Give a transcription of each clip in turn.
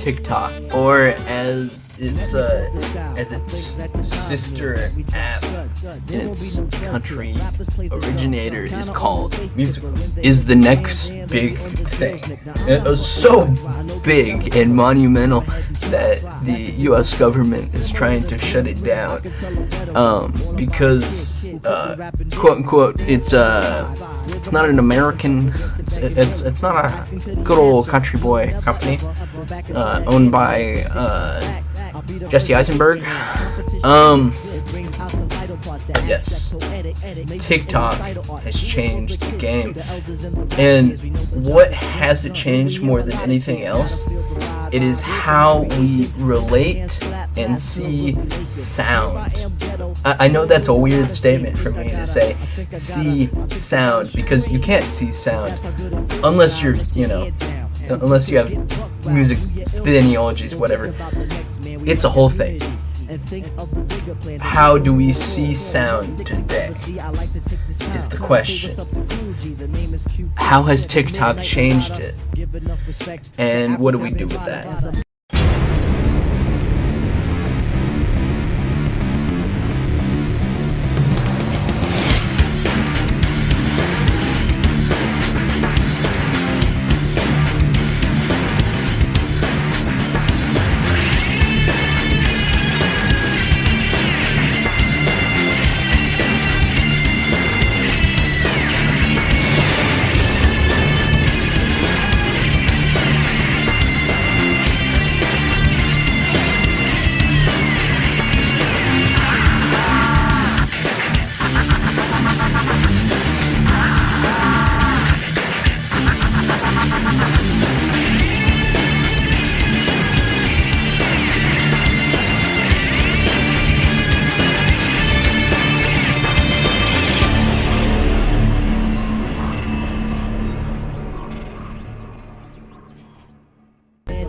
TikTok, or as its sister app in its country originator is called, Musical, is the next big thing. It was so big and monumental that the U.S. government is trying to shut it down, because quote unquote it's not an American, it's not a good old country boy company owned by Jesse Eisenberg. Yes, TikTok has changed the game. And what has it changed more than anything else? It is how we relate and see sound. I know that's a weird statement for me to say, see sound, because you can't see sound unless you're, unless you have music theologies, whatever. It's a whole thing. How do we see sound today is the question. How has TikTok changed it? And what do we do with that?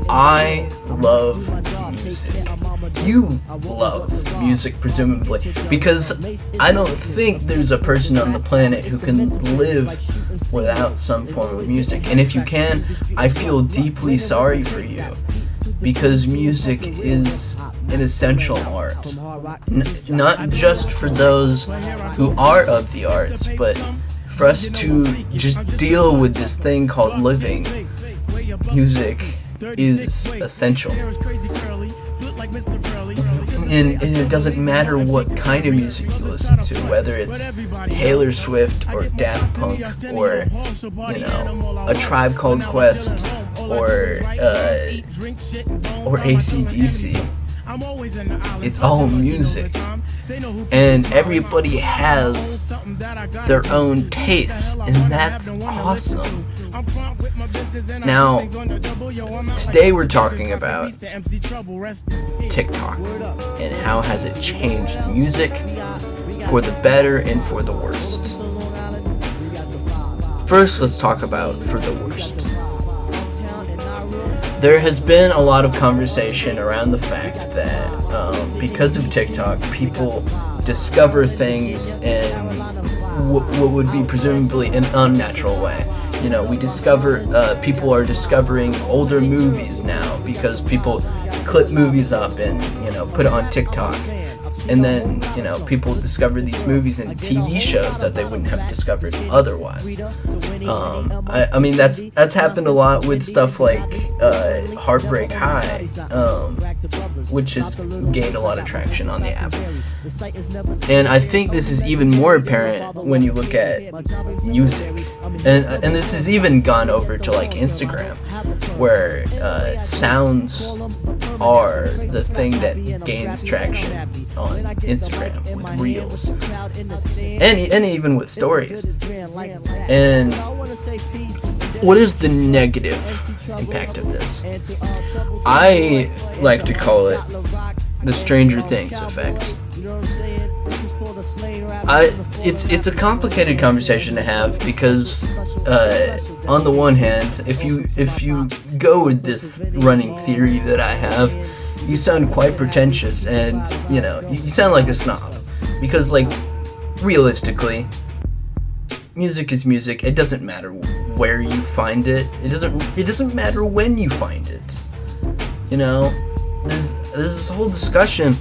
I love music. You love music, presumably, because I don't think there's a person on the planet who can live without some form of music. And if you can, I feel deeply sorry for you, because music is an essential art. Not just for those who are of the arts, but for us to just deal with this thing called living. Music is essential, and it doesn't matter what kind of music you listen to, whether it's Taylor Swift or Daft Punk or A Tribe Called Quest or AC/DC. It's all music, and everybody has their own tastes, and that's awesome. Now, today we're talking about TikTok and how has it changed music for the better and for the worst. First, let's talk about for the worst. There has been a lot of conversation around the fact that because of TikTok, people discover things in what would be presumably an unnatural way. We discover, people are discovering older movies now because people clip movies up and, put it on TikTok. And then, people discover these movies and TV shows that they wouldn't have discovered otherwise. I mean, that's happened a lot with stuff like Heartbreak High, which has gained a lot of traction on the app. And I think this is even more apparent when you look at music. And this has even gone over to like Instagram, where sounds are the thing that gains traction on Instagram with reels, and even with stories. And what is the negative impact of this? I like to call it the Stranger Things effect. It's a complicated conversation to have because on the one hand, if you go with this running theory that I have, you sound quite pretentious, and you sound like a snob, because like realistically, music is music. It doesn't matter where you find it. It doesn't matter when you find it. You know, there's this whole discussion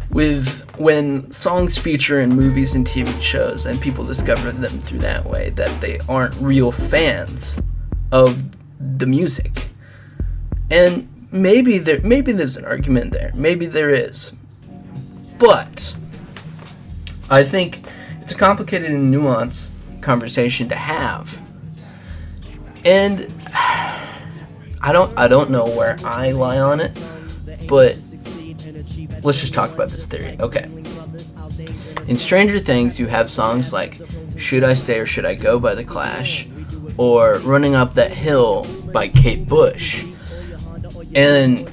with when songs feature in movies and TV shows and people discover them through that way, that they aren't real fans of the music. And maybe there's an argument there. Maybe there is. But I think it's a complicated and nuanced conversation to have. And I don't know where I lie on it, but let's just talk about this theory. Okay. In Stranger Things, you have songs like Should I Stay or Should I Go by The Clash, or Running Up That Hill by Kate Bush. And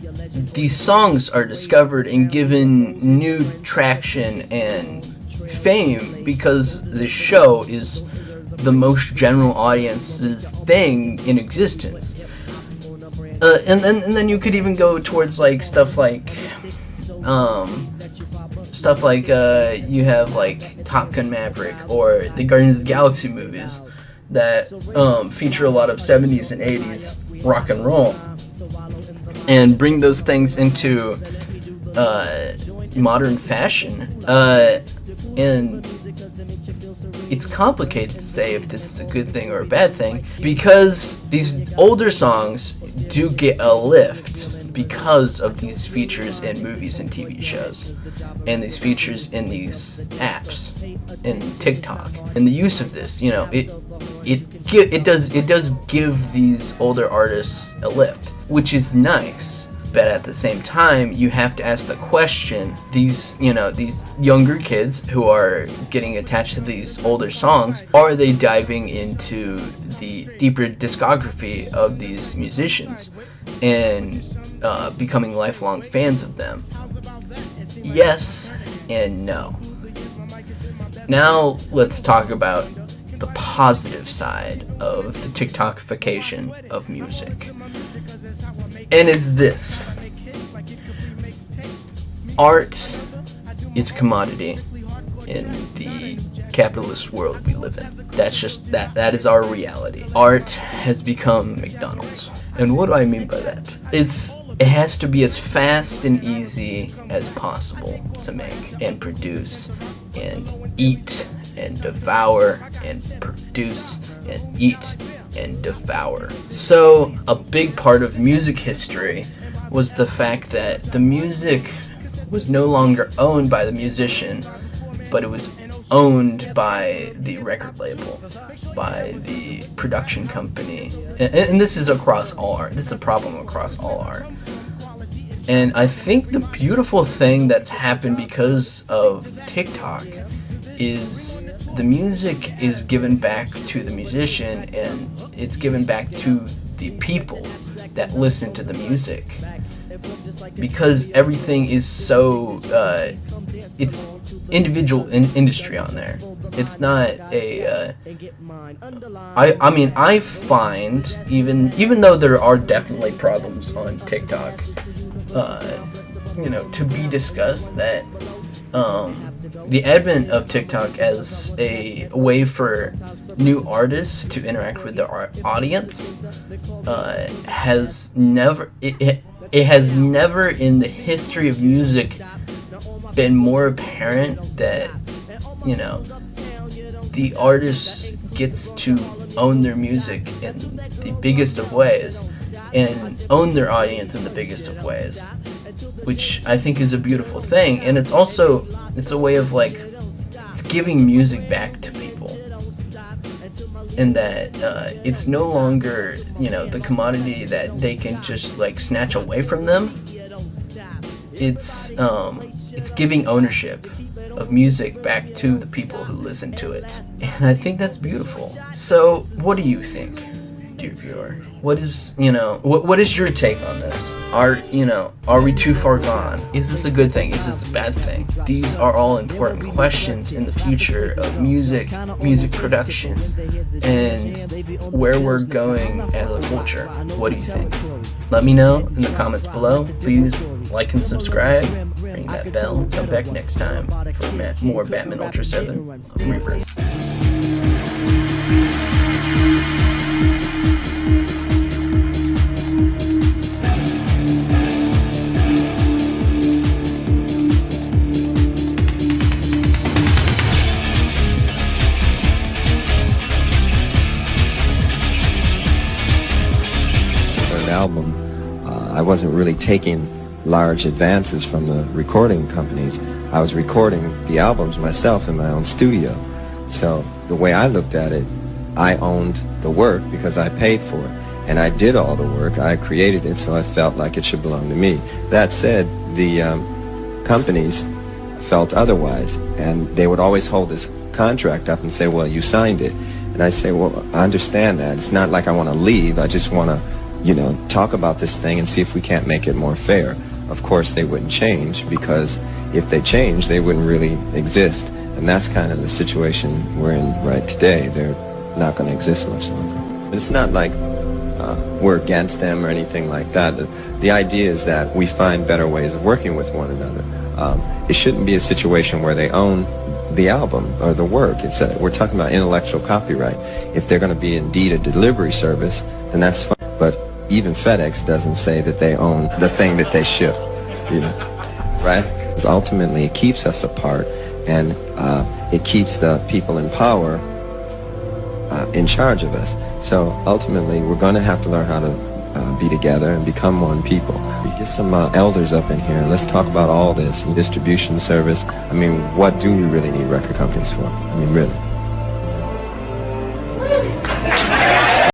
these songs are discovered and given new traction and fame because the show is the most general audience's thing in existence. And then you could even go towards like stuff like you have like Top Gun Maverick or the Guardians of the Galaxy movies that feature a lot of 70s and 80s rock and roll, and bring those things into modern fashion. And it's complicated to say if this is a good thing or a bad thing, because these older songs do get a lift because of these features in movies and TV shows, and these features in these apps, in TikTok, and the use of this. You know, it does give these older artists a lift, which is nice. But at the same time, you have to ask the question, these younger kids who are getting attached to these older songs, are they diving into the deeper discography of these musicians and becoming lifelong fans of them? Yes and no. Now let's talk about the positive side of the TikTokification of music. And is this: art is a commodity in the capitalist world we live in. That is our reality. Art has become McDonald's. And what do I mean by that? It has to be as fast and easy as possible to make and produce and eat and devour and produce and eat and devour. So a big part of music history was the fact that the music was no longer owned by the musician, but it was owned by the record label, by the production company. And this is across all art. This is a problem across all art. And I think the beautiful thing that's happened because of TikTok is the music is given back to the musician, and it's given back to the people that listen to the music, because everything is so it's individual industry on there. It's not a I mean I find even though there are definitely problems on TikTok, to be discussed, that the advent of TikTok as a way for new artists to interact with their audience has never in the history of music been more apparent that the artist gets to own their music in the biggest of ways and own their audience in the biggest of ways, which I think is a beautiful thing. And it's a way of it's giving music back to people, and that it's no longer the commodity that they can just snatch away from them. It's giving ownership of music back to the people who listen to it, and I think that's beautiful. So what do you think, dear viewer? What is what is your take on this? Are we too far gone? Is this a good thing? Is this a bad thing? These are all important questions in the future of music production, and where we're going as a culture. What do you think? Let me know in the comments below. Please like and subscribe. Ring that bell. Come back next time for more Batman Ultra 7 Rebirth. I wasn't really taking large advances from the recording companies. I was recording the albums myself in my own studio. So the way I looked at it, I owned the work because I paid for it. And I did all the work. I created it, so I felt like it should belong to me. That said, the companies felt otherwise, and they would always hold this contract up and say, well, you signed it. And I say, well, I understand that. It's not like I want to leave. I just want to, you know, talk about this thing and see if we can't make it more fair. Of course, they wouldn't change, because if they changed, they wouldn't really exist. And that's kind of the situation we're in right today. They're not going to exist much longer. It's not like we're against them or anything like that. The idea is that we find better ways of working with one another. It shouldn't be a situation where they own the album or the work. We're talking about intellectual copyright. If they're going to be indeed a delivery service, then that's fine. But even FedEx doesn't say that they own the thing that they ship, you know, right? Because ultimately it keeps us apart, and it keeps the people in power in charge of us. So ultimately we're going to have to learn how to be together and become one people. We get some elders up in here and let's talk about all this, distribution service. I mean, what do we really need record companies for? I mean, really.